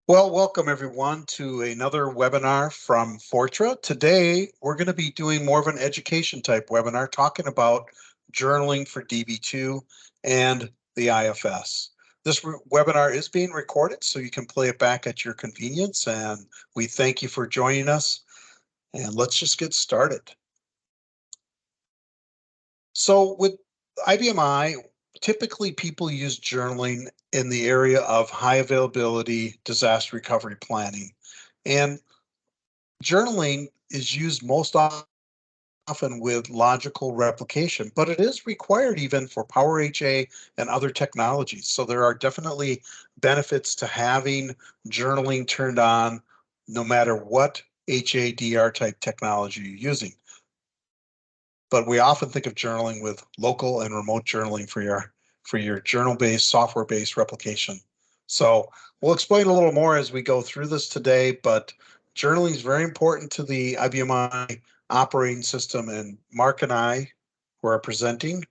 Well, welcome everyone to another webinar from Fortra. Today, we're going to be doing more of an education type webinar talking about journaling for DB2 and the IFS. This webinar is being recorded, so you can play it back at your convenience, and we thank you for joining us. And let's just get started. So with IBMI, typically people use journaling in the area of high availability disaster recovery planning. And journaling is used most often with logical replication, but it is required even for Power HA and other technologies. So there are definitely benefits to having journaling turned on no matter what HADR type technology you're using. But we often think of journaling with local and remote journaling for your journal-based, software-based replication. So we'll explain a little more as we go through this today, but journaling is very important to the IBMI operating system, and Mark and I, who are presenting,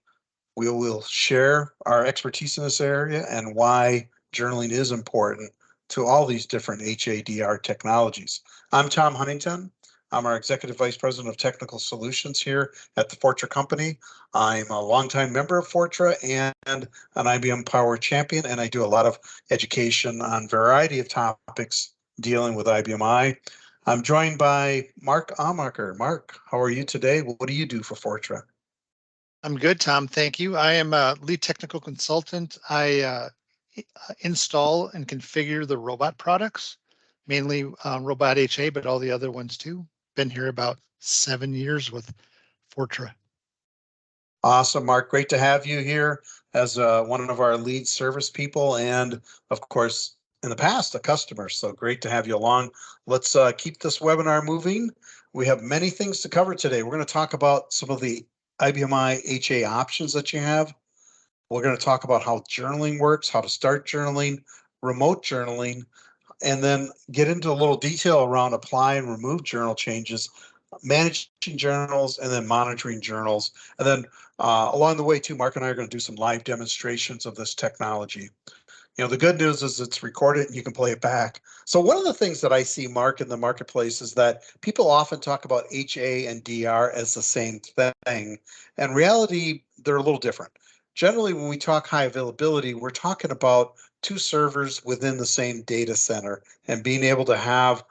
we will share our expertise in this area and why journaling is important to all these different HADR technologies. I'm Tom Huntington. I'm our Executive Vice President of Technical Solutions here at the Fortra Company. I'm a longtime member of Fortra and an IBM Power Champion, and I do a lot of education on a variety of topics dealing with IBMI. I'm joined by Mark Amacher. Mark, how are you today? What do you do for Fortra? I'm good, Tom. Thank you. I am a lead technical consultant. I install and configure the robot products, mainly Robot HA, but all the other ones too. Been here about 7 years with Fortra. Awesome, Mark. Great to have you here as one of our lead service people, and of course, in the past, a customer. So great to have you along. Let's keep this webinar moving. We have many things to cover today. We're going to talk about some of the IBMI HA options that you have. We're going to talk about how journaling works, how to start journaling, remote journaling, and then get into a little detail around apply and remove journal changes, managing journals, and then monitoring journals. And then along the way too, Mark and I are going to do some live demonstrations of this technology. You know, the good news is it's recorded and you can play it back. So one of the things that I see, Mark, in the marketplace is that people often talk about HA and DR as the same thing. In reality, they're a little different. Generally, when we talk high availability, we're talking about two servers within the same data center and being able to have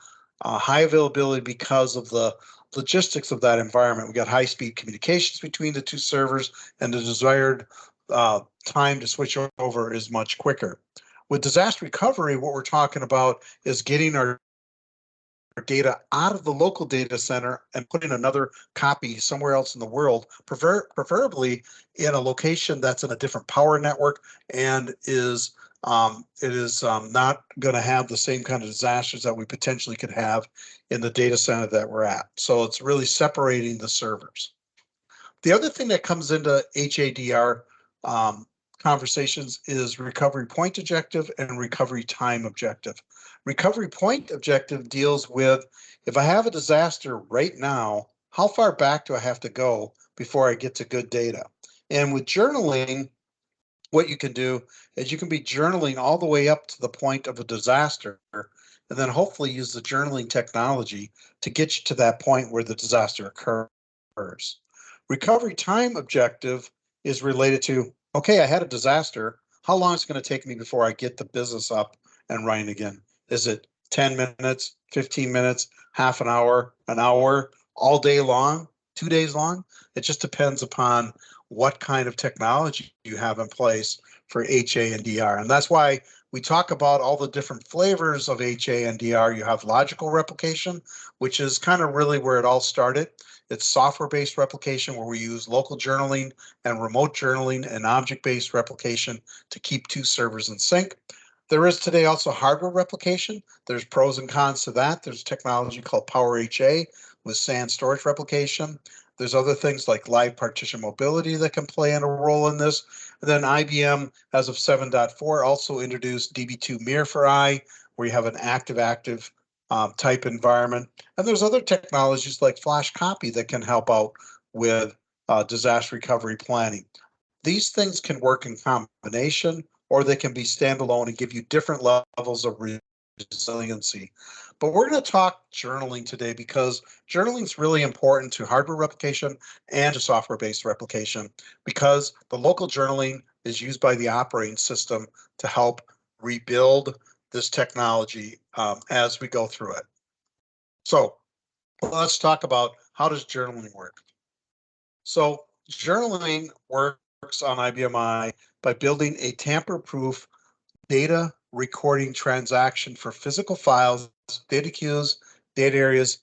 high availability because of the logistics of that environment. We got high speed communications between the two servers, and the desired time to switch over is much quicker. With disaster recovery, what we're talking about is getting our data out of the local data center and putting another copy somewhere else in the world, preferably in a location that's in a different power network and is not going to have the same kind of disasters that we potentially could have in the data center that we're at. So it's really separating the servers. The other thing that comes into HADR conversations is recovery point objective and recovery time objective. Recovery point objective deals with, if I have a disaster right now, how far back do I have to go before I get to good data? And with journaling, what you can do is you can be journaling all the way up to the point of a disaster, and then hopefully use the journaling technology to get you to that point where the disaster occurs. Recovery time objective is related to, okay, I had a disaster. How long is it going to take me before I get the business up and running again? Is it 10 minutes, 15 minutes, half an hour, all day long, 2 days long? It just depends upon what kind of technology you have in place for HA and DR. And that's why we talk about all the different flavors of HA and DR. You have logical replication, which is kind of really where it all started. It's software-based replication where we use local journaling and remote journaling and object-based replication to keep two servers in sync. There is today also hardware replication. There's pros and cons to that. There's technology called Power HA with SAN storage replication. There's other things like live partition mobility that can play in a role in this. And then IBM, as of 7.4, also introduced DB2 Mirror for I, where you have an active-active type environment. And there's other technologies like flash copy that can help out with disaster recovery planning. These things can work in combination, or they can be standalone and give you different levels of resiliency. But we're going to talk journaling today because journaling is really important to hardware replication and to software-based replication because the local journaling is used by the operating system to help rebuild this technology as we go through it. So let's talk about how does journaling work. So journaling works on IBMI by building a tamper-proof data recording transaction for physical files, data queues, data areas,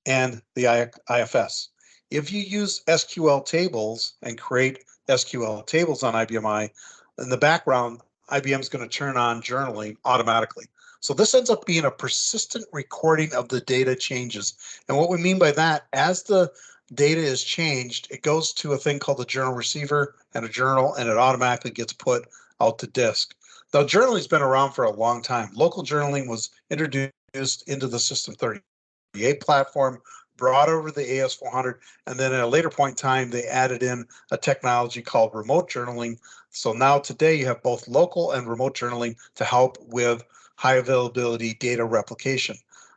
and the IFS. If you use SQL tables and create SQL tables on IBMI, in the background, IBM is going to turn on journaling automatically. So this ends up being a persistent recording of the data changes. And what we mean by that, as the data is changed, it goes to a thing called the journal receiver and a journal, and it automatically gets put out to disk. Now, journaling's been around for a long time. Local journaling was introduced into the System 38 platform, brought over the AS400, and then at a later point in time, they added in a technology called remote journaling. So now today you have both local and remote journaling to help with high availability data replication.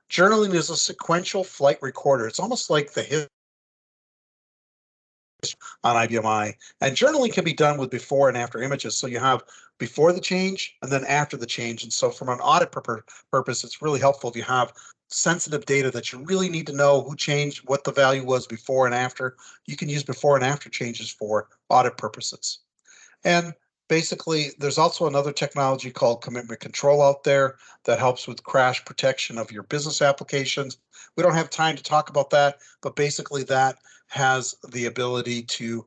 Journaling is a sequential flight recorder. It's almost like the history on IBMI. And journaling can be done with before and after images. So you have before the change and then after the change. And so from an audit purpose, it's really helpful if you have sensitive data that you really need to know who changed, what the value was before and after. You can use before and after changes for audit purposes. And basically, there's also another technology called commitment control out there that helps with crash protection of your business applications. We don't have time to talk about that, but basically that has the ability to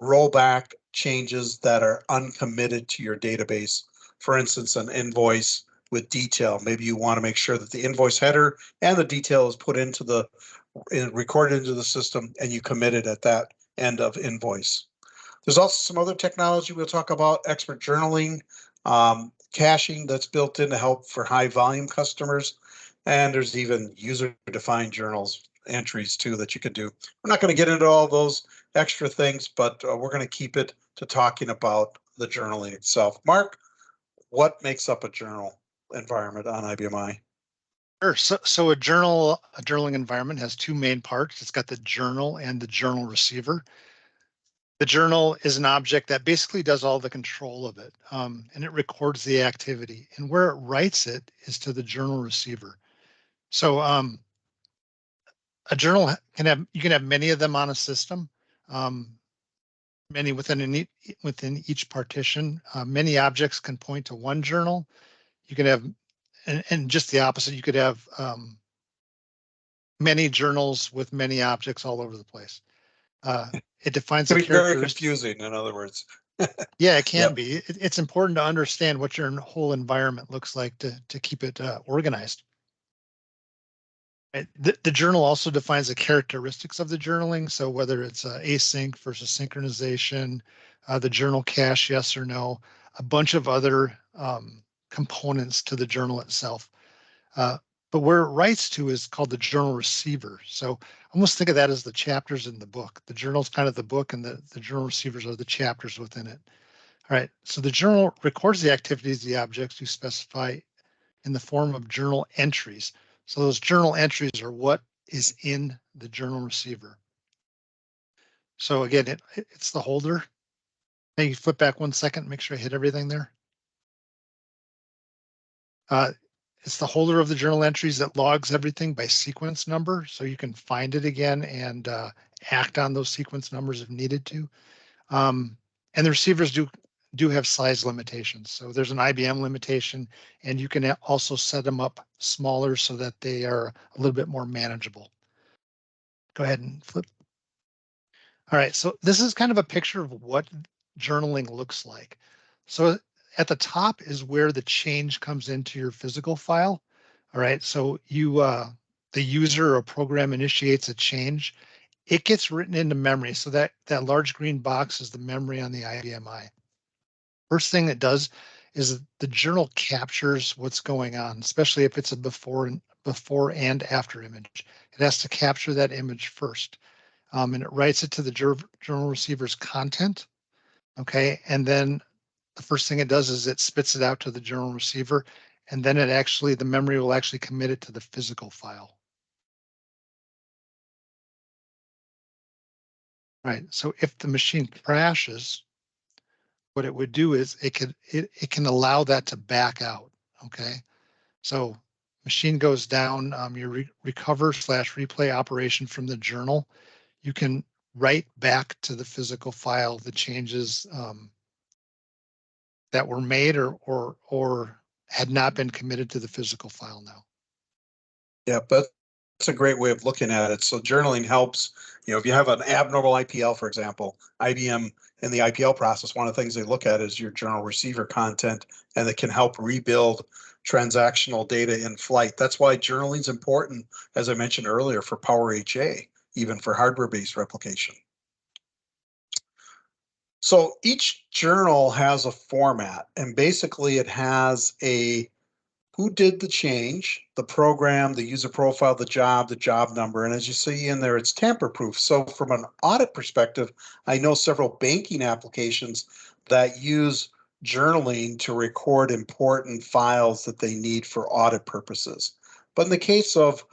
roll back changes that are uncommitted to your database. For instance, an invoice with detail. Maybe you want to make sure that the invoice header and the detail is put into the recorded into the system and you commit it at that end of invoice. There's also some other technology we'll talk about, expert journaling, caching that's built in to help for high volume customers. And there's even user-defined journals entries too that you can do. We're not going to get into all those extra things, but we're going to keep it to talking about the journaling itself. Mark, what makes up a journal environment on IBMI? Sure. So a journaling environment has two main parts. It's got the journal and the journal receiver. The journal is an object that basically does all the control of it, and it records the activity. And where it writes it is to the journal receiver. So a journal you can have many of them on a system, many within each partition. Many objects can point to one journal. You can have, and just the opposite, you could have many journals with many objects all over the place. It defines It the can be very characteristics. confusing, in other words. Yeah, it can Yep. be. It's important to understand what your whole environment looks like to keep it organized. Right? The journal also defines the characteristics of the journaling. So whether it's async versus synchronization, the journal cache, yes or no, a bunch of other components to the journal itself. But where it writes to is called the journal receiver. So almost think of that as the chapters in the book. The journal's kind of the book, and the journal receivers are the chapters within it. All right, so the journal records the activities of the objects you specify in the form of journal entries. So those journal entries are what is in the journal receiver. So again, it's the holder. Maybe flip back 1 second, make sure I hit everything there. It's the holder of the journal entries that logs everything by sequence number, so you can find it again and act on those sequence numbers if needed to. And the receivers do have size limitations. So there's an IBM limitation, and you can also set them up smaller so that they are a little bit more manageable. Go ahead and flip. All right, so this is kind of a picture of what journaling looks like. So at the top is where the change comes into your physical file. All right, so the user or program initiates a change. It gets written into memory. So that large green box is the memory on the IBMI. First thing it does is the journal captures what's going on, especially if it's a before and after image. It has to capture that image first. And it writes it to the journal receiver's content. Okay, and then the first thing it does is it spits it out to the journal receiver, and then the memory will actually commit it to the physical file. Right, so if the machine crashes, what it would do is it can allow that to back out, okay? So machine goes down, your recover/replay operation from the journal, you can write back to the physical file the changes that were made or had not been committed to the physical file now. Yeah, but that's a great way of looking at it. So journaling helps, if you have an abnormal IPL, for example, IBM in the IPL process, one of the things they look at is your journal receiver content, and it can help rebuild transactional data in flight. That's why journaling is important, as I mentioned earlier, for Power HA, even for hardware-based replication. So each journal has a format, and basically it has a who did the change, the program, the user profile, the job number. And as you see in there, it's tamper proof. So from an audit perspective, I know several banking applications that use journaling to record important files that they need for audit purposes. But in the case of,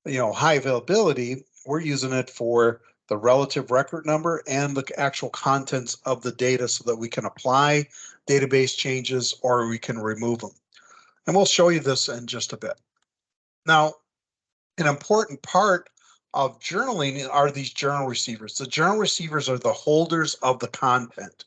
high availability, we're using it for the relative record number and the actual contents of the data so that we can apply database changes or we can remove them. And we'll show you this in just a bit. Now, an important part of journaling are these journal receivers. The journal receivers are the holders of the content.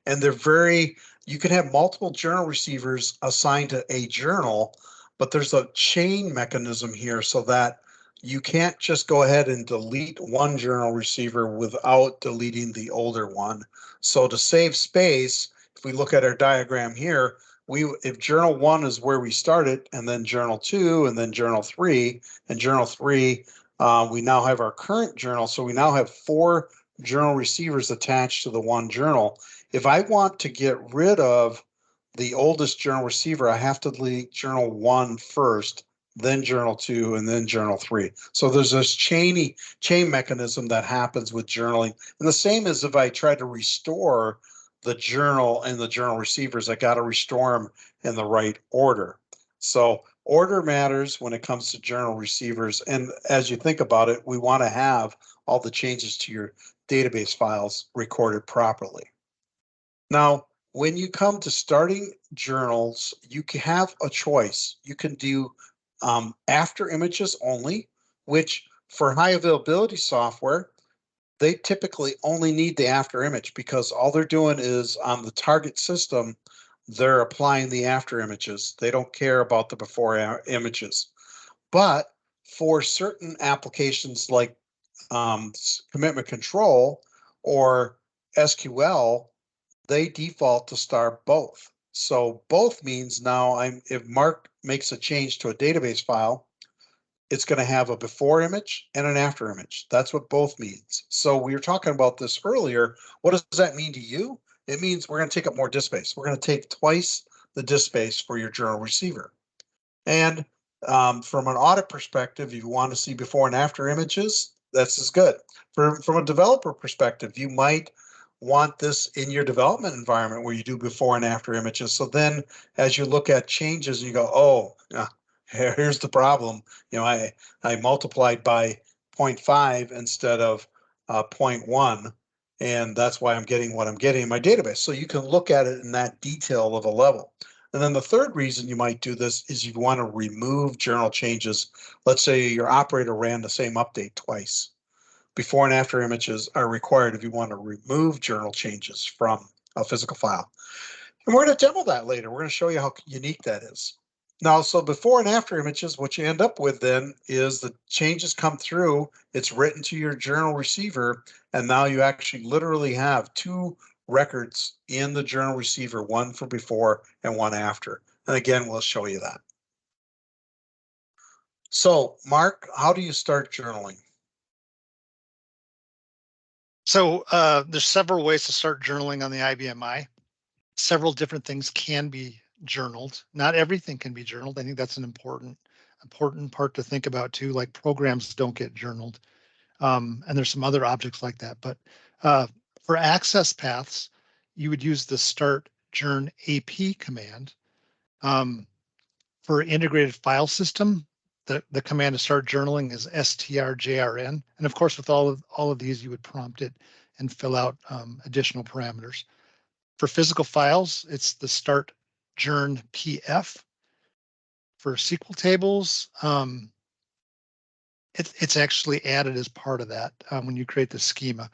And you can have multiple journal receivers assigned to a journal, but there's a chain mechanism here so that you can't just go ahead and delete one journal receiver without deleting the older one. So to save space, if we look at our diagram here, if journal 1 is where we started, and then journal 2, and then journal 3, and journal 3, we now have our current journal. So we now have 4 journal receivers attached to the one journal. If I want to get rid of the oldest journal receiver, I have to delete journal 1 first, then journal 2, and then journal 3. So there's this chain mechanism that happens with journaling. And the same as if I try to restore the journal and the journal receivers, I got to restore them in the right order. So order matters when it comes to journal receivers. And as you think about it, we want to have all the changes to your database files recorded properly. Now, when you come to starting journals, you can have a choice. You can do after images only, which for high availability software, they typically only need the after image because all they're doing is on the target system, they're applying the after images. They don't care about the before images. But for certain applications like commitment control or SQL, they default to start both. So both means now if Mark makes a change to a database file, it's going to have a before image and an after image. That's what both means. So we were talking about this earlier. What does that mean to you? It means we're going to take up more disk space. We're going to take twice the disk space for your journal receiver. And from an audit perspective, if you want to see before and after images, this is good. From a developer perspective, you might want this in your development environment where you do before and after images. So then as you look at changes, you go, oh, here's the problem. I multiplied by 0.5 instead of 0.1, and that's why I'm getting what I'm getting in my database. So you can look at it in that detail of a level. And then the third reason you might do this is you want to remove journal changes. Let's say your operator ran the same update twice. Before and after images are required if you want to remove journal changes from a physical file. And we're going to demo that later. We're going to show you how unique that is. Now, so before and after images, what you end up with then is the changes come through, it's written to your journal receiver, and now you actually literally have 2 records in the journal receiver, one for before and one after. And again, we'll show you that. So, Mark, how do you start journaling? So there's several ways to start journaling on the IBM i. Several different things can be journaled. Not everything can be journaled. I think that's an important part to think about too. Like programs don't get journaled, and there's some other objects like that. But for access paths, you would use the start journ AP command. For integrated file system, the command to start journaling is strjrn. And of course, with all of these, you would prompt it and fill out additional parameters. For physical files, it's the start journ pf. For SQL tables, it's actually added as part of that when you create the schema.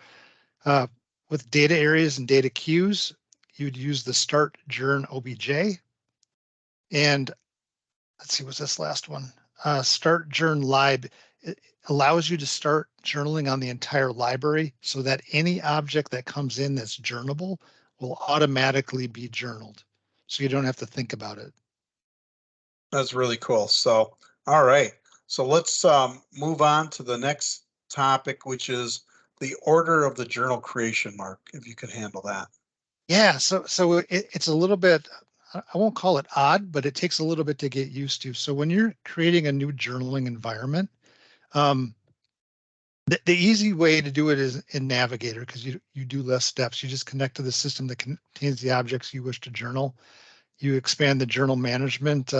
With data areas and data queues, you'd use the start journ obj. And let's see, what's this last one? Start journ lib. It allows you to start journaling on the entire library so that any object that comes in that's journable will automatically be journaled. So you don't have to think about it. That's really cool. So, all right. So let's move on to the next topic, which is the order of the journal creation, Mark, if you could handle that. Yeah, so it's a little bit, I won't call it odd, but it takes a little bit to get used to. So when you're creating a new journaling environment, the easy way to do it is in Navigator because you do less steps. You just connect to the system that contains the objects you wish to journal. You expand the journal management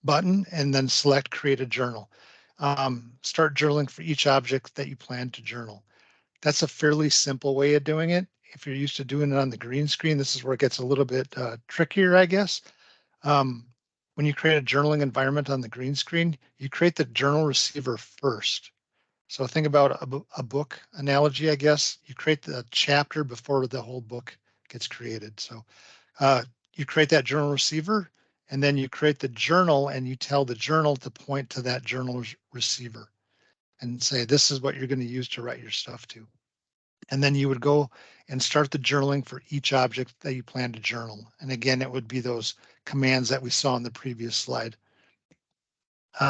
button and then select create a journal. Start journaling for each object that you plan to journal. That's a fairly simple way of doing it. If you're used to doing it on the green screen, this is where it gets a little bit trickier, I guess. When you create a journaling environment on the green screen, you create the journal receiver first. So think about a book analogy, I guess. You create the chapter before the whole book gets created. So you create that journal receiver, and then you create the journal, and you tell the journal to point to that journal receiver and say, this is what you're going to use to write your stuff to. And then you would go and start the journaling for each object that you plan to journal. And again, it would be those commands that we saw in the previous slide.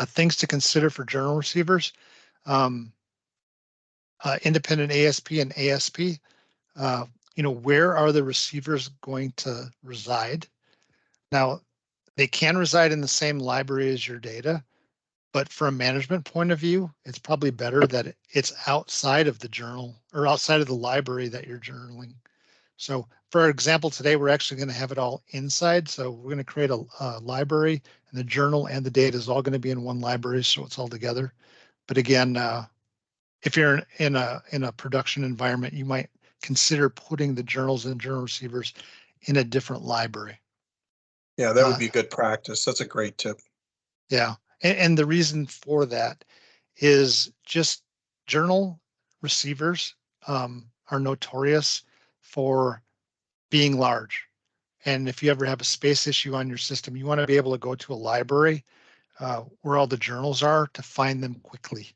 Things to consider for journal receivers. Independent ASP and ASP, where are the receivers going to reside? Now, they can reside in the same library as your data, but from a management point of view, it's probably better that it's outside of the journal or outside of the library that you're journaling. So for example, today we're actually going to have it all inside. So we're going to create a library, and the journal and the data is all going to be in one library, so it's all together. But again, if you're in a production environment, you might consider putting the journals and journal receivers in a different library. Yeah, that would be good practice. That's a great tip. Yeah, and the reason for that is just journal receivers are notorious for being large. And if you ever have a space issue on your system, you want to be able to go to a library where all the journals are to find them quickly.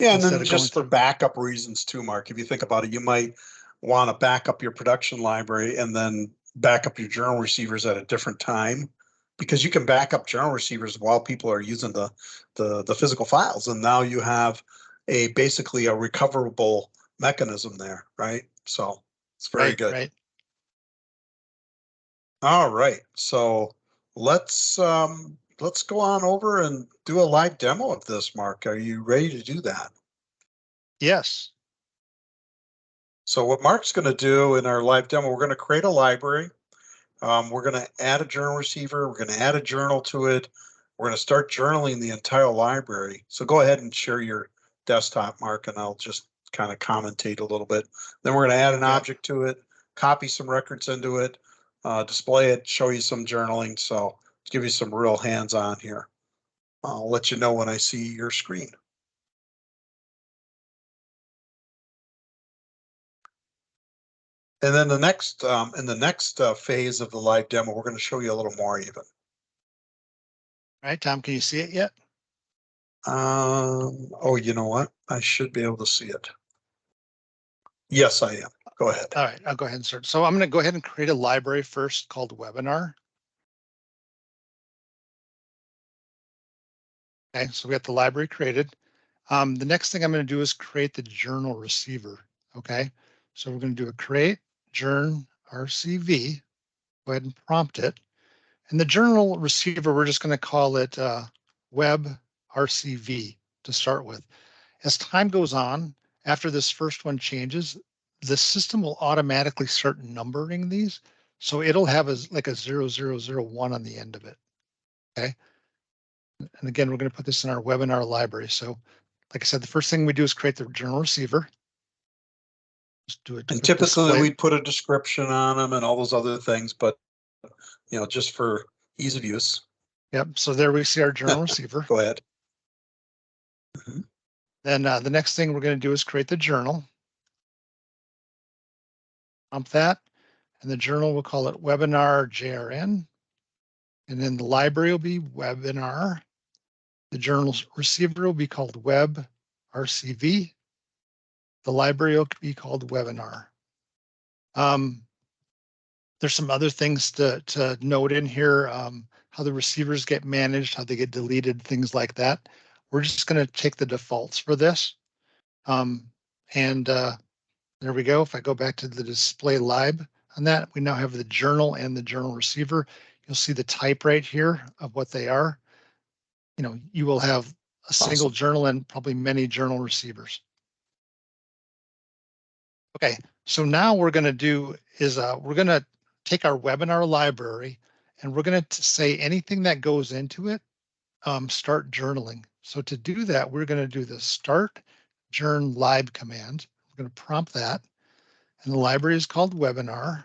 Yeah, and then just for backup reasons too, Mark, if you think about it, you might want to back up your production library and then back up your journal receivers at a different time, because you can back up journal receivers while people are using the physical files. And now you have basically a recoverable mechanism there, right? So it's very good. Right. All right. So let's go on over and do a live demo of this, Mark. Are you ready to do that? Yes. So what Mark's going to do in our live demo, we're going to create a library. We're going to add a journal receiver. We're going to add a journal to it. We're going to start journaling the entire library. So go ahead and share your desktop, Mark, and I'll just kind of commentate a little bit. Then we're going to add an object to it, copy some records into it, display it, show you some journaling. So give you some real hands-on here. I'll let you know when I see your screen. And then in the next phase of the live demo, we're going to show you a little more even. All right, Tom, can you see it yet? Oh, you know what? I should be able to see it. Yes, I am. Go ahead. All right, I'll go ahead and start. So I'm going to go ahead and create a library first called webinar. Okay, so we got the library created. The next thing I'm going to do is create the journal receiver. Okay, so we're going to do a create journ RCV. Go ahead and prompt it. And the journal receiver, we're just going to call it web RCV to start with. As time goes on, after this first one changes, the system will automatically start numbering these. So it'll have like a 0001 on the end of it. Okay. And again, we're going to put this in our webinar library. So like I said, the first thing we do is create the journal receiver. Just do a And quick typically display. we'd put a description on them and all those other things, but just for ease of use. Yep. So there we see our journal receiver. Go ahead. Mm-hmm. Then the next thing we're going to do is create the journal. Pump that. And the journal, we'll call it webinar JRN. And then the library will be webinar. The journal receiver will be called web RCV. The library will be called webinar. There's some other things to note in here, how the receivers get managed, how they get deleted, things like that. We're just going to take the defaults for this. There we go. If I go back to the display lib on that, we now have the journal and the journal receiver. You'll see the type right here of what they are. You will have a single journal and probably many journal receivers. Okay, so now we're going to do is we're going to take our webinar library and we're going to say anything that goes into it, start journaling. So to do that, we're going to do the start journ lib command. We're going to prompt that. And the library is called webinar.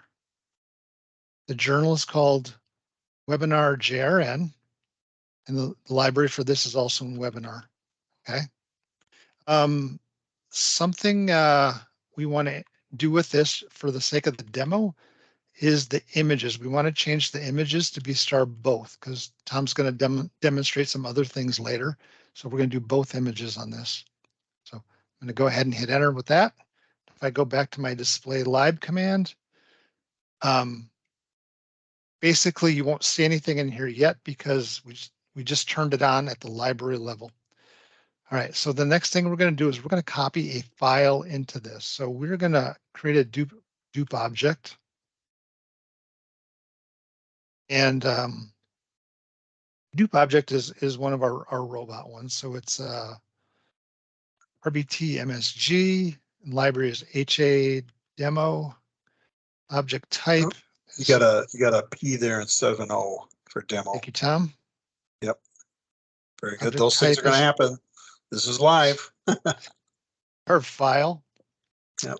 The journal is called webinar JRN. And the library for this is also in webinar. Okay. Something we want to do with this for the sake of the demo is the images. We want to change the images to be star both because Tom's going to demonstrate some other things later. So we're going to do both images on this. So I'm going to go ahead and hit enter with that. If I go back to my display lib command, basically you won't see anything in here yet because we just turned it on at the library level. All right, so the next thing we're going to do is we're going to copy a file into this. So we're going to create a dupe object. And dupe object is one of our robot ones. So it's RBT MSG, and library is HA demo, object type. You got a P there instead of an O for demo. Thank you, Tom. Yep. Very good. Object Those things are going to happen. This is live. Per file. Yep.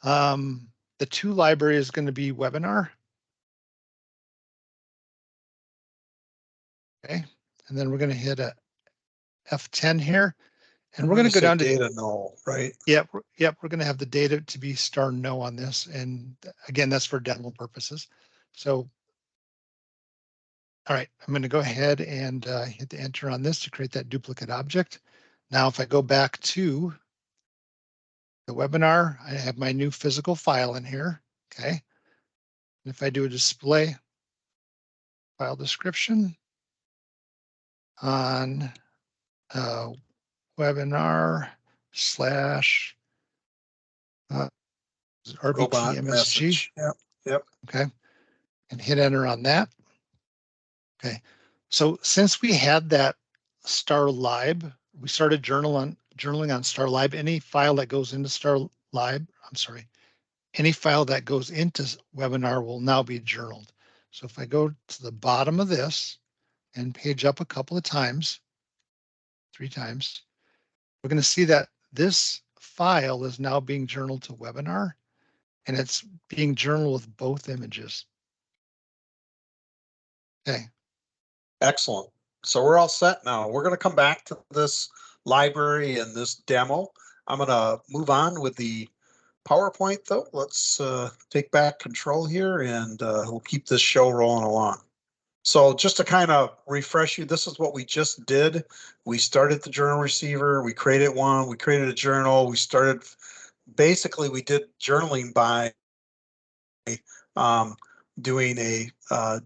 The to library is going to be webinar. Okay. And then we're going to hit a F10 here. And we're going to go down to data null, right? Yep. We're going to have the data to be star no on this. And again, that's for demo purposes. So, all right, I'm going to go ahead and hit the enter on this to create that duplicate object. Now, if I go back to the webinar, I have my new physical file in here. Okay. And if I do a display file description on webinar slash RBT MSG. Yep. Okay. And hit enter on that. Okay. So since we had that star lib, we started journaling on star lib. Any file that goes into star lib, any file that goes into webinar will now be journaled. So if I go to the bottom of this and page up a couple of times, 3 times, we're going to see that this file is now being journaled to webinar and it's being journaled with both images. Okay. Excellent. So we're all set now. We're going to come back to this library and this demo. I'm going to move on with the PowerPoint though. Let's take back control here and we'll keep this show rolling along. So just to kind of refresh you, this is what we just did. We started the journal receiver, we created one, we created a journal, we started, basically we did journaling by doing a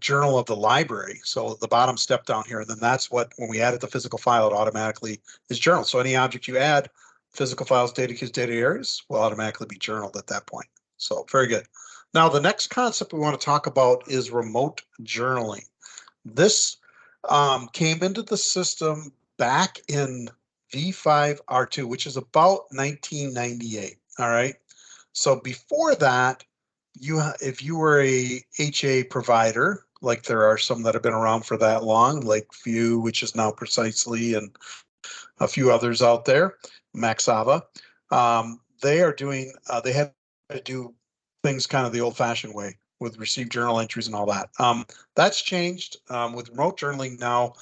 journal of the library. So the bottom step down here, and then that's what, when we added the physical file, it automatically is journaled. So any object you add, physical files, data queues, data areas will automatically be journaled at that point. So very good. Now the next concept we want to talk about is remote journaling. This came into the system back in V5R2, which is about 1998. All right. So before that, if you were a HA provider, like there are some that have been around for that long, like View, which is now Precisely, and a few others out there, Maxava, they are doing, they had to do things kind of the old-fashioned way with received journal entries and all that. That's changed with remote journaling now.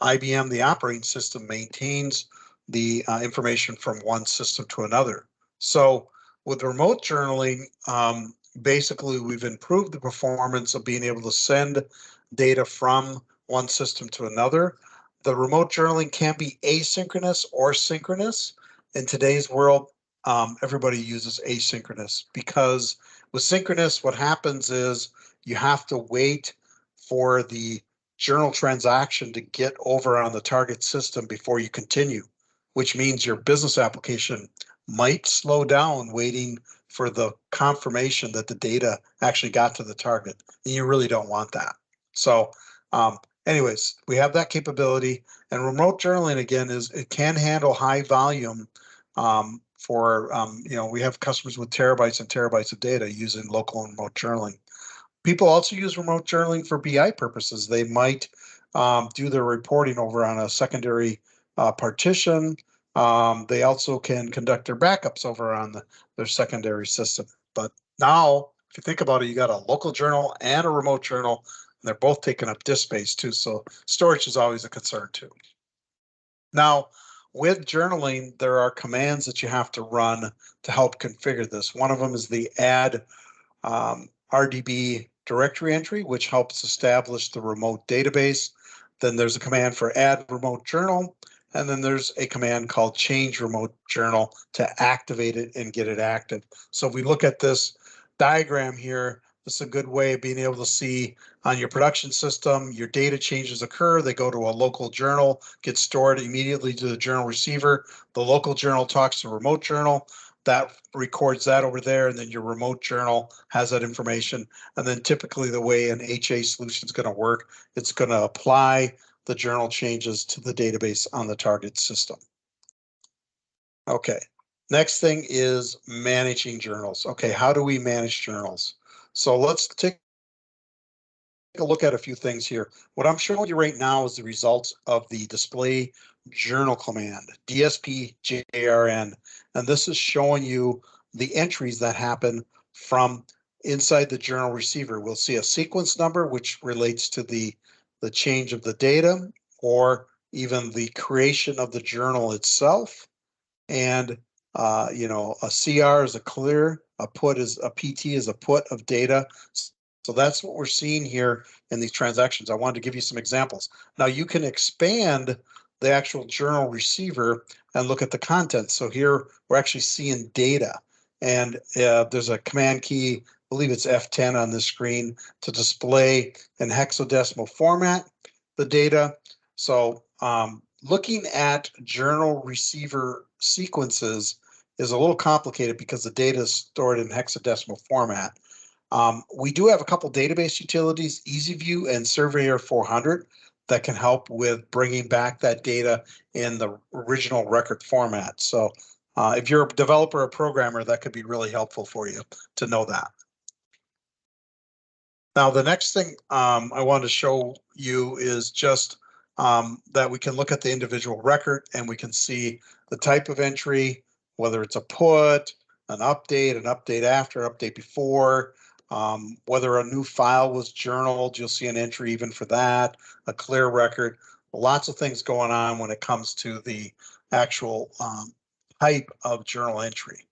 IBM, the operating system, maintains the information from one system to another. So with remote journaling, basically we've improved the performance of being able to send data from one system to another. The remote journaling can be asynchronous or synchronous. In today's world, everybody uses asynchronous because with synchronous, what happens is you have to wait for the journal transaction to get over on the target system before you continue, which means your business application might slow down waiting for the confirmation that the data actually got to the target. And you really don't want that. So anyways, we have that capability, and remote journaling again it can handle high volume we have customers with terabytes and terabytes of data using local and remote journaling. People also use remote journaling for BI purposes. They might do their reporting over on a secondary partition. They also can conduct their backups over on their secondary system. But now, if you think about it, you got a local journal and a remote journal, and they're both taking up disk space too. So storage is always a concern too. Now, with journaling, there are commands that you have to run to help configure this. One of them is the add RDB directory entry, which helps establish the remote database. Then there's a command for add remote journal. And then there's a command called change remote journal to activate it and get it active. So if we look at this diagram here, this is a good way of being able to see on your production system, your data changes occur. They go to a local journal, get stored immediately to the journal receiver. The local journal talks to remote journal. That records that over there, and then your remote journal has that information. And then typically the way an HA solution is going to work, it's going to apply the journal changes to the database on the target system. Okay, next thing is managing journals. Okay, how do we manage journals? So let's take a look at a few things here. What I'm showing you right now is the results of the display journal command, DSP-JRN, and this is showing you the entries that happen from inside the journal receiver. We'll see a sequence number, which relates to the change of the data, or even the creation of the journal itself. And a CR is a clear, a PT is a put of data. So that's what we're seeing here in these transactions. I wanted to give you some examples. Now you can expand the actual journal receiver and look at the content. So here we're actually seeing data, and there's a command key, I believe it's F10 on the screen, to display in hexadecimal format the data. So looking at journal receiver sequences is a little complicated because the data is stored in hexadecimal format. We do have a couple database utilities, EasyView and Surveyor 400, that can help with bringing back that data in the original record format. So if you're a developer or programmer, that could be really helpful for you to know that. Now, the next thing I want to show you is just that we can look at the individual record and we can see the type of entry, whether it's a put, an update after, update before, whether a new file was journaled, you'll see an entry even for that, a clear record, lots of things going on when it comes to the actual type of journal entry.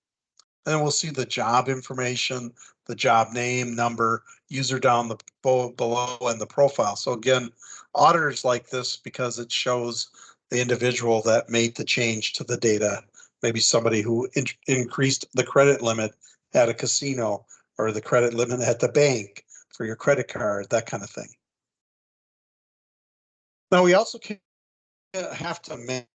And then we'll see the job information, the job name, number, user down the below, and the profile. So again, auditors like this because it shows the individual that made the change to the data. Maybe somebody who increased the credit limit at a casino or the credit limit at the bank for your credit card, that kind of thing. Now we also have to manage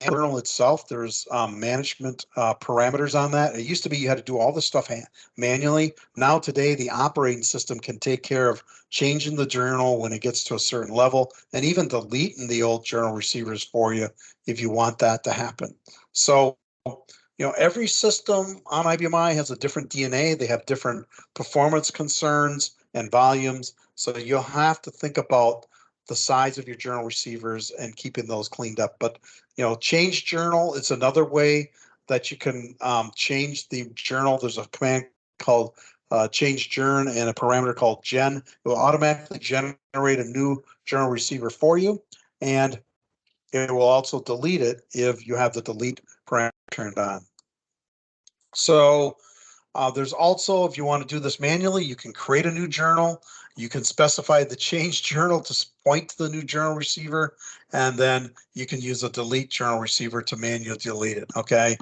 journal itself. There's management parameters on that. It used to be you had to do all this stuff manually. Now today, the operating system can take care of changing the journal when it gets to a certain level, and even deleting the old journal receivers for you if you want that to happen. So, every system on IBMI has a different DNA. They have different performance concerns and volumes. So you'll have to think about the size of your journal receivers and keeping those cleaned up. But, change journal is another way that you can change the journal. There's a command called change journ and a parameter called gen. It will automatically generate a new journal receiver for you. And it will also delete it if you have the delete parameter turned on. So there's also, if you want to do this manually, you can create a new journal. You can specify the change journal to point to the new journal receiver, and then you can use a delete journal receiver to manually delete it. Okay.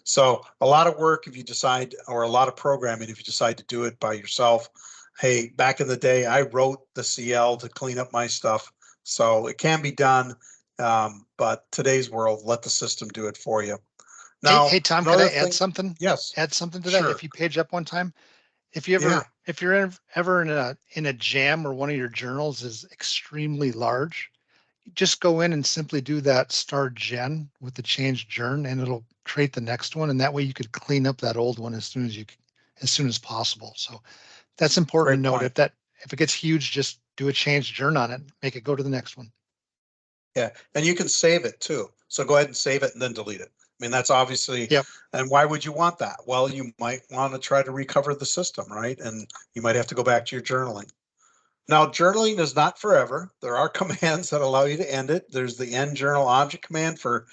So a lot of work if you decide, or a lot of programming if you decide to do it by yourself. Hey, back in the day, I wrote the CL to clean up my stuff. So it can be done. But today's world, let the system do it for you. Hey, Now, hey, Tom, could another I add thing, something? yes, Add something to that. sure. If you page up one time, if Yeah, you're ever in a jam or one of your journals is extremely large, just go in and simply do that start gen with the change journ, and it'll create the next one. And that way you could clean up that old one as soon as possible. So that's important to great note. point. If it gets huge, just do a change journ on it, make it go to the next one. Yeah, and you can save it too. So go ahead and save it and then delete it. I mean, that's obviously, Yep. and why would you want that? Well, you might want to try to recover the system, right? And you might have to go back to your journaling. Now, journaling is not forever. There are commands that allow you to end it. There's the end journal object command for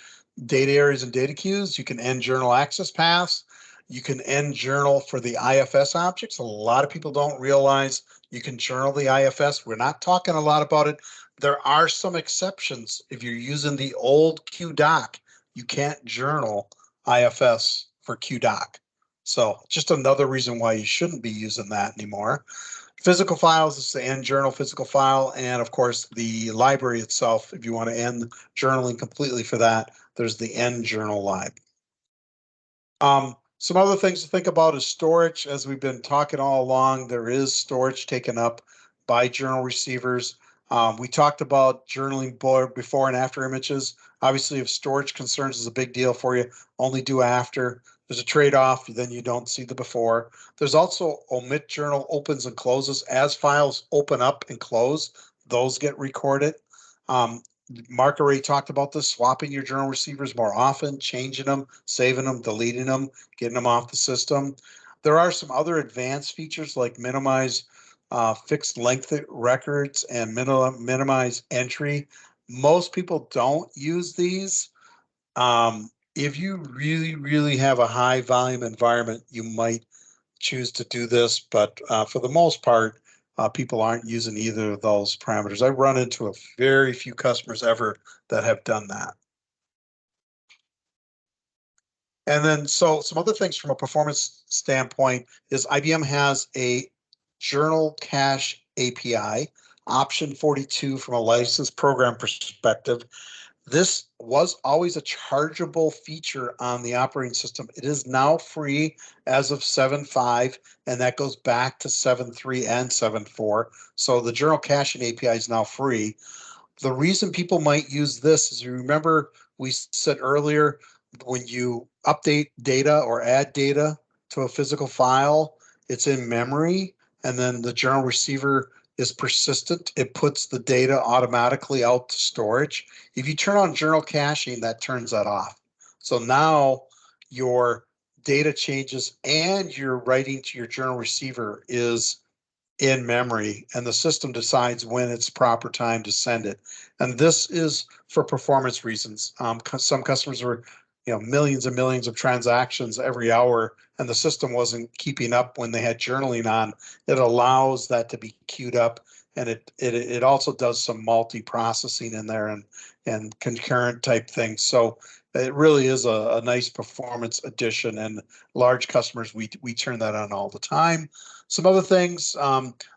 data areas and data queues. You can end journal access paths. You can end journal for the IFS objects. A lot of people don't realize you can journal the IFS. We're not talking a lot about it. There are some exceptions. If you're using the old QDoc, you can't journal IFS for QDoc. So just another reason why you shouldn't be using that anymore. Physical files is the end journal physical file, and of course the library itself. If you want to end journaling completely for that, there's the end journal lib. Some other things to think about is storage. As we've been talking all along, there is storage taken up by journal receivers. We talked about journaling before and after images. Obviously, if storage concerns is a big deal for you, only do after. There's a trade-off, then you don't see the before. There's also omit journal opens and closes. As files open up and close, those get recorded. Mark already talked about this, swapping your journal receivers more often, changing them, saving them, deleting them, getting them off the system. There are some other advanced features like minimize fixed length records and minimize entry. Most people don't use these. If you really, really have a high volume environment, you might choose to do this, but for the most part, people aren't using either of those parameters. I run into a very few customers ever that have done that. And then, so some other things from a performance standpoint is IBM has a journal cache API, option 42 from a licensed program perspective. This was always a chargeable feature on the operating system. It is now free as of 7.5, and that goes back to 7.3 and 7.4. So the journal caching API is now free. The reason people might use this is, you remember we said earlier, when you update data or add data to a physical file, it's in memory, and then the journal receiver is persistent. It puts the data automatically out to storage. If you turn on journal caching, that turns that off. So now your data changes and your writing to your journal receiver is in memory, and the system decides when it's proper time to send it. And this is for performance reasons. Some customers were, millions and millions of transactions every hour, and the system wasn't keeping up when they had journaling on. It allows that to be queued up, and it also does some multi-processing in there and concurrent type things. So it really is a nice performance addition, and large customers, we turn that on all the time. Some other things,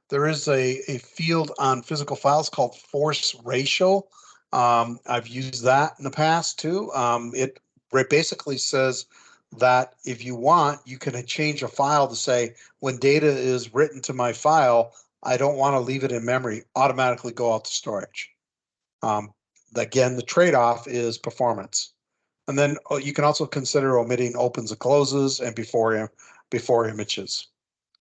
there is a field on physical files called force ratio. I've used that in the past too. It basically says that if you want, you can change a file to say, when data is written to my file, I don't want to leave it in memory, automatically go out to storage. Again, the trade-off is performance. And then you can also consider omitting opens and closes and before images.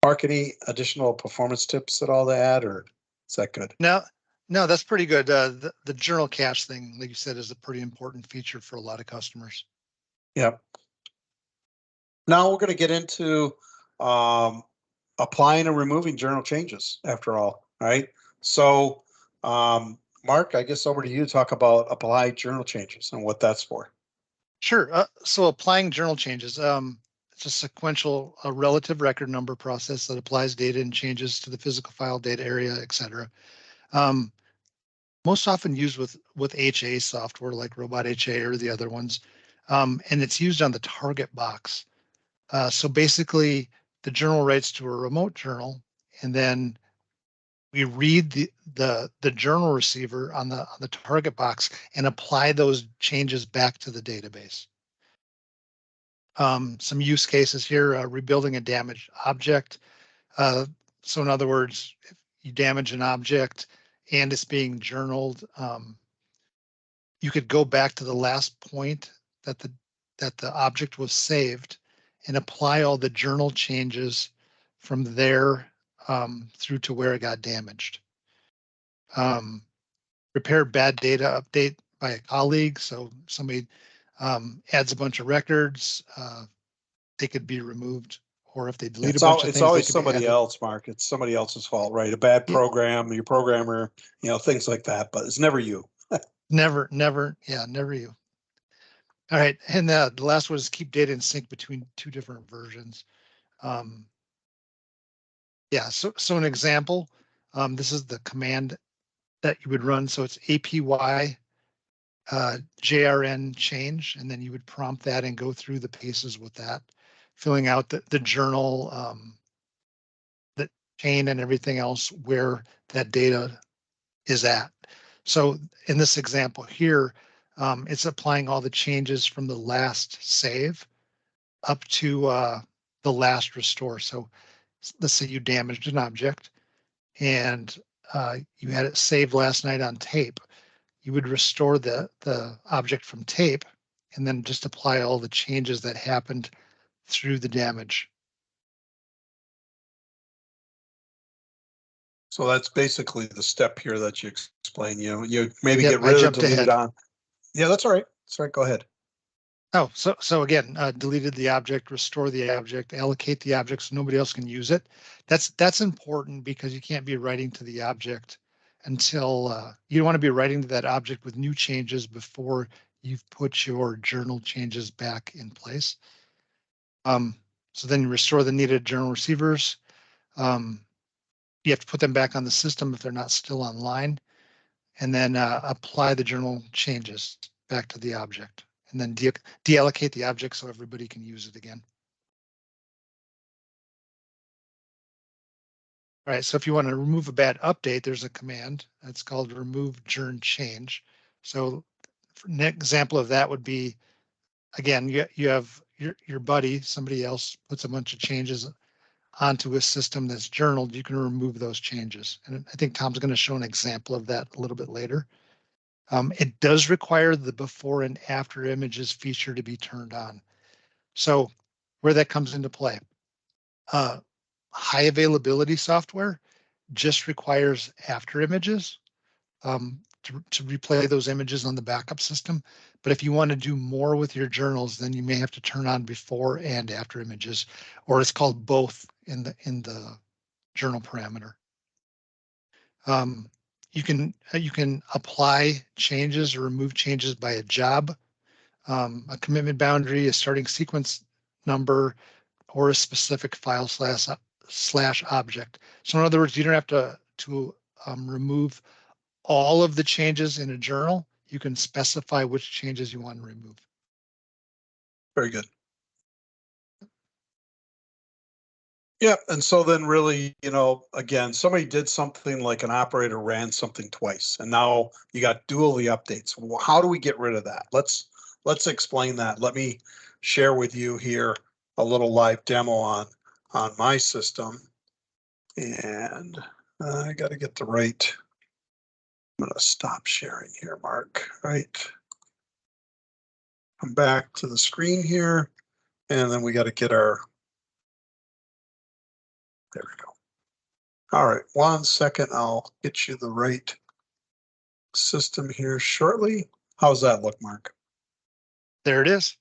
Mark, any additional performance tips at all to add, or is that good? No, no, that's pretty good. The journal cache thing, like you said, is a pretty important feature for a lot of customers. Yep. Now we're going to get into applying and removing journal changes after all right? So, Mark, I guess over to you to talk about apply journal changes and what that's for. Sure. So applying journal changes, it's a sequential, relative record number process that applies data and changes to the physical file, data area, etc. Most often used with HA software like Robot HA or the other ones, and it's used on the target box. So basically, the journal writes to a remote journal, and then we read the journal receiver on the target box and apply those changes back to the database. Some use cases here: rebuilding a damaged object. So in other words, if you damage an object and it's being journaled, you could go back to the last point that the object was saved and apply all the journal changes from there through to where it got damaged. Repair bad data update by a colleague. So somebody adds a bunch of records, they could be removed, or if they delete a bunch of It's things, they always could be somebody added. else, Mark. It's somebody else's fault, right? A bad Yeah, program, your programmer, things like that, but it's never you. never, yeah, never you. All right, and the last one is keep data in sync between two different versions. Yeah, so an example, this is the command that you would run. So it's APY JRN change, and then you would prompt that and go through the paces with that, filling out the journal, the chain and everything else where that data is at. So in this example here, it's applying all the changes from the last save up to the last restore. So let's say you damaged an object and you had it saved last night on tape. You would restore the object from tape and then just apply all the changes that happened through the damage. So that's basically the step here that you explain. You maybe Yep, get I rid of jumped deleted ahead. on. Yeah, that's all right. That's all right. Go ahead. Oh, so again, deleted the object, restore the object, allocate the object so nobody else can use it. That's important because you can't be writing to the object until you don't want to be writing to that object with new changes before you've put your journal changes back in place. So then you restore the needed journal receivers. You have to put them back on the system if they're not still online, and then apply the journal changes back to the object, and then deallocate the object so everybody can use it again. All right, so if you want to remove a bad update, there's a command. It's called remove journ change. So an example of that would be, again, you have your buddy, somebody else puts a bunch of changes onto a system that's journaled, you can remove those changes. And I think Tom's going to show an example of that a little bit later. It does require the before and after images feature to be turned on. So where that comes into play, high availability software just requires after images to replay those images on the backup system. But if you want to do more with your journals, then you may have to turn on before and after images, or it's called both in the journal parameter. You can apply changes or remove changes by a job, a commitment boundary, a starting sequence number, or a specific file slash object. So in other words, you don't have to remove all of the changes in a journal. You can specify which changes you want to remove. Very good. Yeah, and so then really, again, somebody did something like an operator ran something twice, and now you got dually updates. Well, how do we get rid of that? Let's explain that. Let me share with you here a little live demo on my system, and I got to get the right. I'm going to stop sharing here, Mark. Right. come back to the screen here, and then we got to get our, there we go. All right, 1 second, I'll get you the right system here shortly. How's that look, Mark? There it is.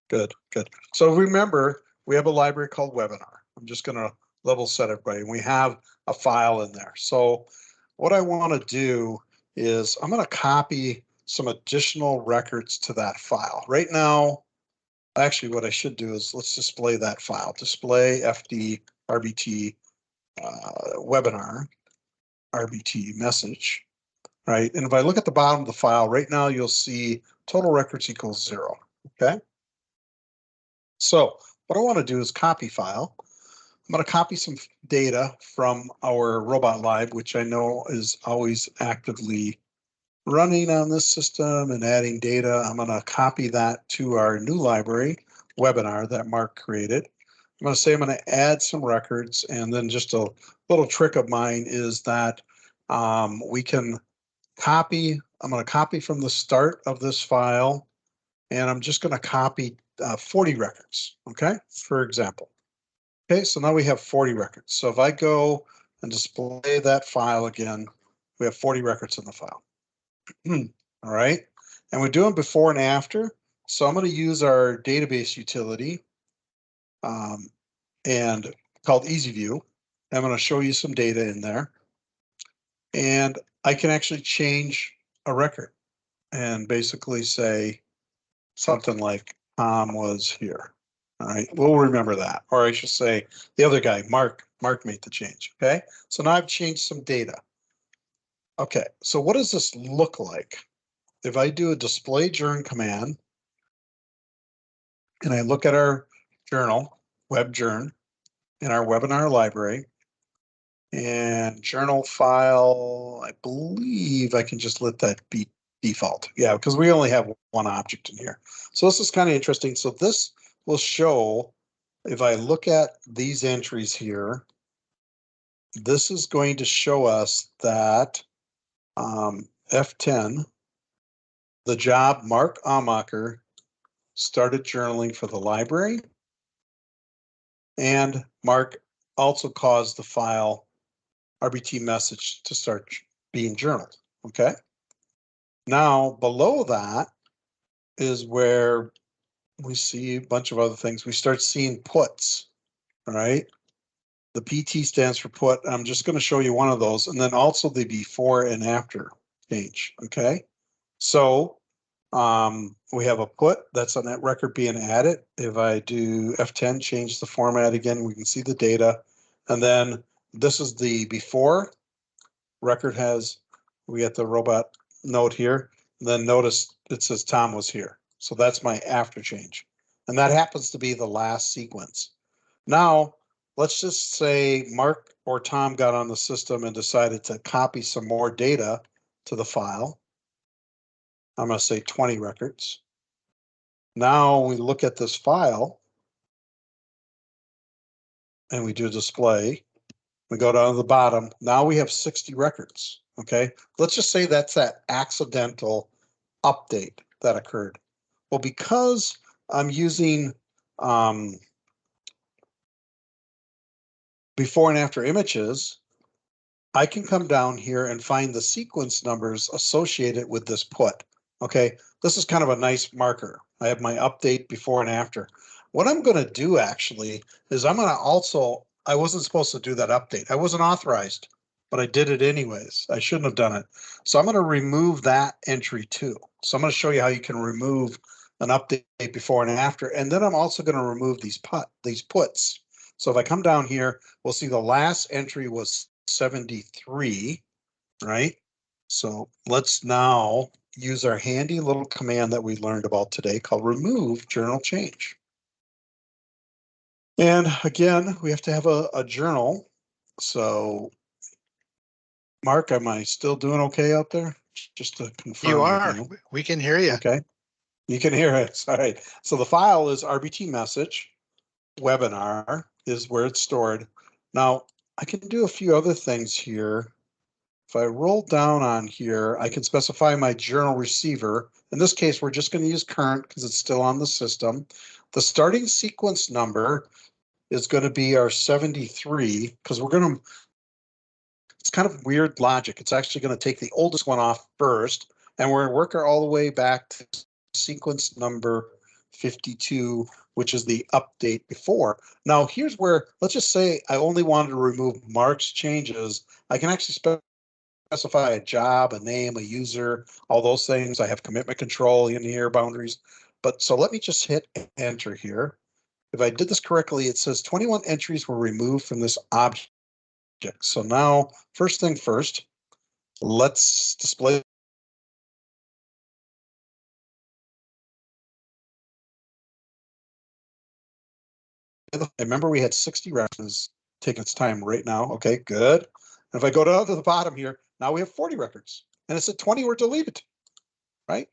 Good, good. So remember, we have a library called Webinar. I'm just going to level set everybody, and we have a file in there. So what I want to do is I'm going to copy some additional records to that file. Right now, actually, what I should do is let's display that file. Display FD RBT webinar RBT message, right? And if I look at the bottom of the file, right now you'll see total records equals 0, okay? So what I want to do is copy file. I'm going to copy some data from our robot live, which I know is always actively running on this system and adding data. I'm going to copy that to our new library webinar that Mark created. I'm going to say I'm going to add some records, and then just a little trick of mine is that we can copy. I'm going to copy from the start of this file, and I'm just going to copy 40 records, okay, for example. Okay, so now we have 40 records. So if I go and display that file again, we have 40 records in the file. All right, and we're doing before and after. So I'm going to use our database utility and called EasyView. I'm going to show you some data in there, and I can actually change a record and basically say something like Tom was here. All right, we'll remember that. Or I should say the other guy, Mark made the change. Okay, so now I've changed some data. Okay, so what does this look like? If I do a display journal command and I look at our journal, web journal, in our webinar library, and journal file, I believe I can just let that be default. Yeah, because we only have one object in here. So this is kind of interesting. So this will show, if I look at these entries here, this is going to show us that F10, the job Mark Amacher started journaling for the library, and Mark also caused the file RBT message to start being journaled, okay? Now, below that is where we see a bunch of other things. We start seeing puts, all right? The PT stands for put. I'm just going to show you one of those, and then also the before and after change, okay? So we have a put that's on that record being added. If I do F10, change the format again, we can see the data. And then this is the before record has, we get the robot note here. And then notice it says Tom was here. So that's my after change. And that happens to be the last sequence. Now, let's just say Mark or Tom got on the system and decided to copy some more data to the file. I'm going to say 20 records. Now we look at this file and we do display. We go down to the bottom. Now we have 60 records. Okay. Let's just say that's that accidental update that occurred. Well, because I'm using before and after images, I can come down here and find the sequence numbers associated with this put. Okay, this is kind of a nice marker. I have my update before and after. What I'm going to do actually is I'm going to also, I wasn't supposed to do that update. I wasn't authorized, but I did it anyways. I shouldn't have done it. So I'm going to remove that entry too. So I'm going to show you how you can remove an update before and after. And then I'm also going to remove these puts. So if I come down here, we'll see the last entry was 73, right? So let's now use our handy little command that we learned about today called remove journal change. And again, we have to have a journal. So Mark, am I still doing okay out there? Just to confirm. You are. With you. We can hear you. Okay. You can hear it. All right. So the file is RBT message. Webinar is where it's stored. Now, I can do a few other things here. if I roll down on here, I can specify my journal receiver. In this case, we're just going to use current because it's still on the system. The starting sequence number is going to be our 73 because we're going to, it's kind of weird logic. It's actually going to take the oldest one off first, and we're going to work her all the way back to sequence number 52, which is the update before. Now, here's where, let's just say I only wanted to remove Mark's changes. I can actually specify a job, a name, a user, all those things. I have commitment control in here, boundaries. But so let me just hit enter here. If I did this correctly, it says 21 entries were removed from this object. So now, first thing first, let's display. Remember, we had 60 records. Taking its time right now. Okay, good. And if I go down to the bottom here, now we have 40 records. And it said 20 were deleted, right?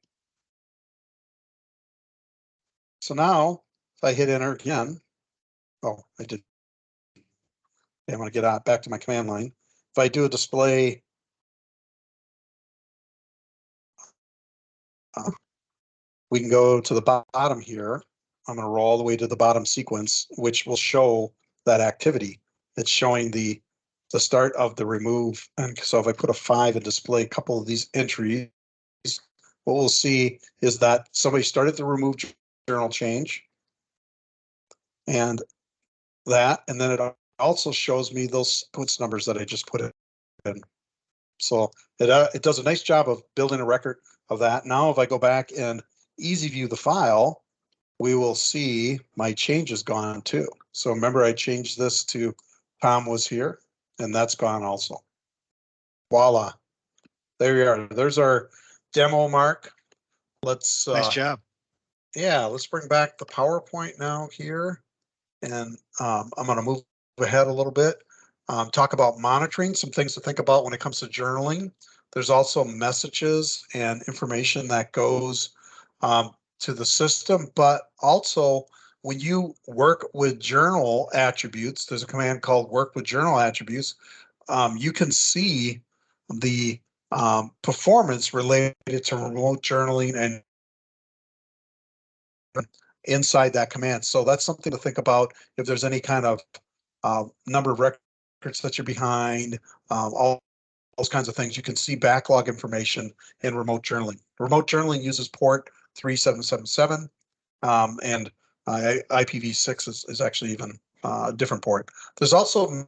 So now, if I hit enter again, oh, I did. Okay, I'm going to get out back to my command line. If I do a display, we can go to the bottom here. I'm going to roll all the way to the bottom sequence, which will show that activity. It's showing the start of the remove. And so if I put a 5 and display a couple of these entries, what we'll see is that somebody started the remove journal change and that, and then it also shows me those sequence numbers that I just put in. So it does a nice job of building a record of that. Now, if I go back and easy view the file, we will see my changes gone too. So remember, I changed this to Tom was here, and that's gone also. Voila. There you are. There's our demo, Mark. Let's Nice job. yeah, let's bring back the PowerPoint now here. And I'm going to move ahead a little bit, talk about monitoring, some things to think about when it comes to journaling. There's also messages and information that goes to the system, but also when you work with journal attributes, there's a command called work with journal attributes. You can see the performance related to remote journaling and inside that command. So that's something to think about if there's any kind of number of records that you're behind, all those kinds of things. You can see backlog information in remote journaling. Remote journaling uses port 3777, and IPv6 is actually even a different port. There's also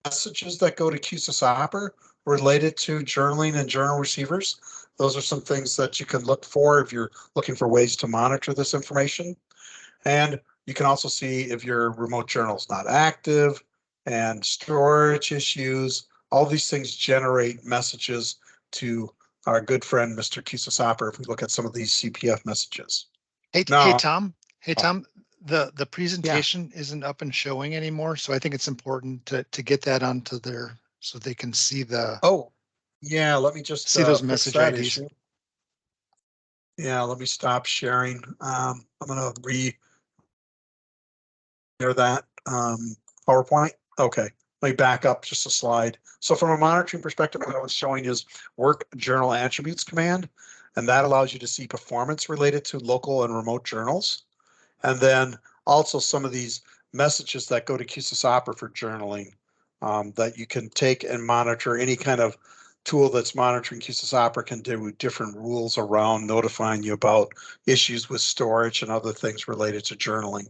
messages that go to QSysOper related to journaling and journal receivers. Those are some things that you can look for if you're looking for ways to monitor this information. And you can also see if your remote journal is not active and storage issues. All these things generate messages to our good friend, Mr. QSysOper, if we look at some of these CPF messages. Hey, Now, Tom. Hey, Tom. The yeah. presentation isn't up and showing anymore, so I think it's important to get that onto there so they can see the Oh, yeah, let me just see those fix message that IDs. issue. Yeah, let me stop sharing. I'm going to share that PowerPoint. Okay, let me back up just a slide. So from a monitoring perspective, what I was showing is work journal attributes command, and that allows you to see performance related to local and remote journals. And then also some of these messages that go to QSysOper for journaling that you can take and monitor. Any kind of tool that's monitoring QSysOper can do different rules around notifying you about issues with storage and other things related to journaling.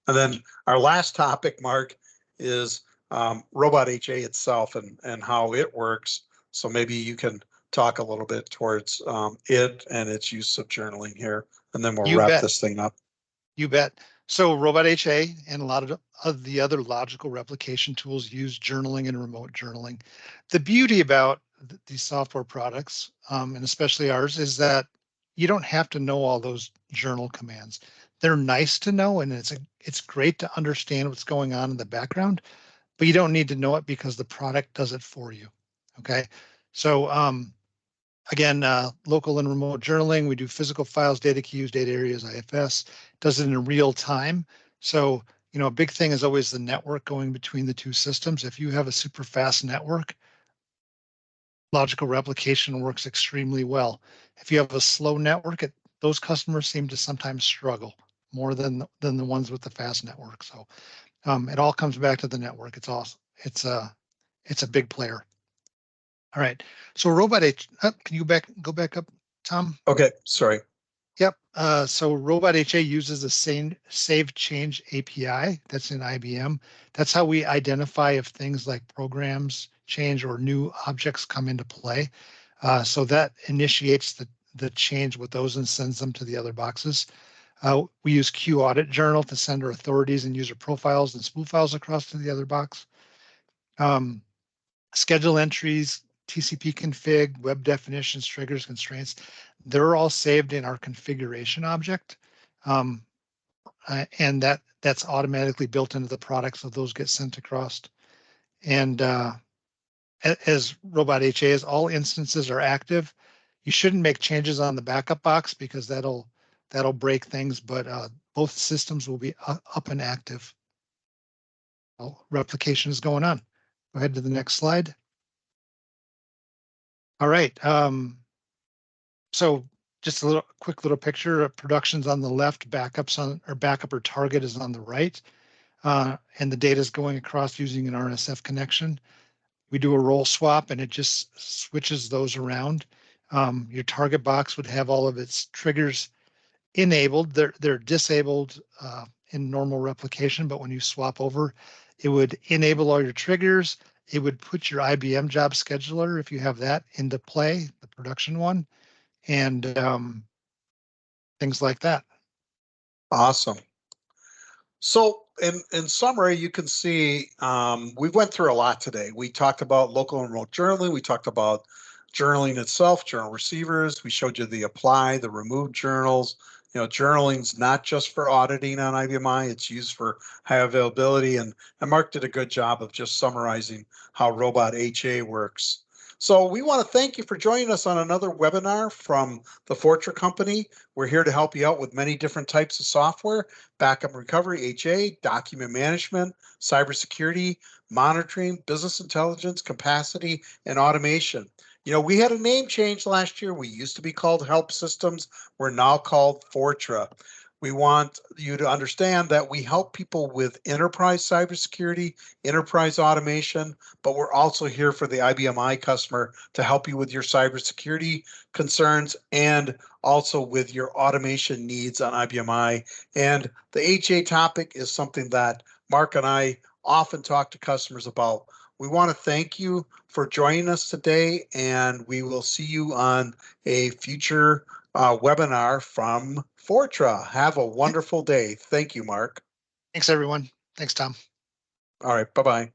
And then our last topic, Mark, is Robot HA itself and how it works. So maybe you can talk a little bit towards it and its use of journaling here, and then we'll wrap this thing up. You bet. So Robot HA and a lot of the other logical replication tools use journaling and remote journaling. The beauty about these software products, and especially ours, is that you don't have to know all those journal commands. They're nice to know, and it's great to understand what's going on in the background, but you don't need to know it because the product does it for you. Okay. So again, local and remote journaling, we do physical files, data queues, data areas, IFS, does it in real time. So, a big thing is always the network going between the two systems. If you have a super fast network, logical replication works extremely well. If you have a slow network, those customers seem to sometimes struggle more than the ones with the fast network. So it all comes back to the network. It's awesome. It's a big player. All right. So Robot H, can you go back up, Tom? Okay, sorry. Yep. So Robot HA uses the same save change API that's in IBM. That's how we identify if things like programs change or new objects come into play. So that initiates the change with those and sends them to the other boxes. We use Q Audit Journal to send our authorities and user profiles and spool files across to the other box. Schedule entries, TCP config, web definitions, triggers, constraints, they're all saved in our configuration object. And that's automatically built into the product, so those get sent across. And as Robot HA is, all instances are active. You shouldn't make changes on the backup box because that'll break things, but both systems will be up and active. Well, replication is going on. Go ahead to the next slide. All right. So just a quick little picture of production's on the left, backup or target is on the right. And the data is going across using an RSF connection. We do a role swap and it just switches those around. Your target box would have all of its triggers enabled. They're disabled in normal replication, but when you swap over, it would enable all your triggers. It would put your IBM job scheduler, if you have that, into play, the production one, and things like that. Awesome. So in summary, you can see we went through a lot today. We talked about local and remote journaling. We talked about journaling itself, journal receivers. We showed you the apply, the remove journals. You know, journaling's not just for auditing on IBMI, it's used for high availability. And Mark did a good job of just summarizing how Robot HA works. So we want to thank you for joining us on another webinar from the Fortra company. We're here to help you out with many different types of software: backup and recovery, HA, document management, cybersecurity, monitoring, business intelligence, capacity, and automation. You know, we had a name change last year. We used to be called Help Systems. We're now called Fortra. We want you to understand that we help people with enterprise cybersecurity, enterprise automation, but we're also here for the IBMI customer to help you with your cybersecurity concerns and also with your automation needs on IBMI. And the HA topic is something that Mark and I often talk to customers about. We want to thank you for joining us today, and we will see you on a future webinar from Fortra. Have a wonderful day. Thank you, Mark. Thanks, everyone. Thanks, Tom. All right. Bye-bye.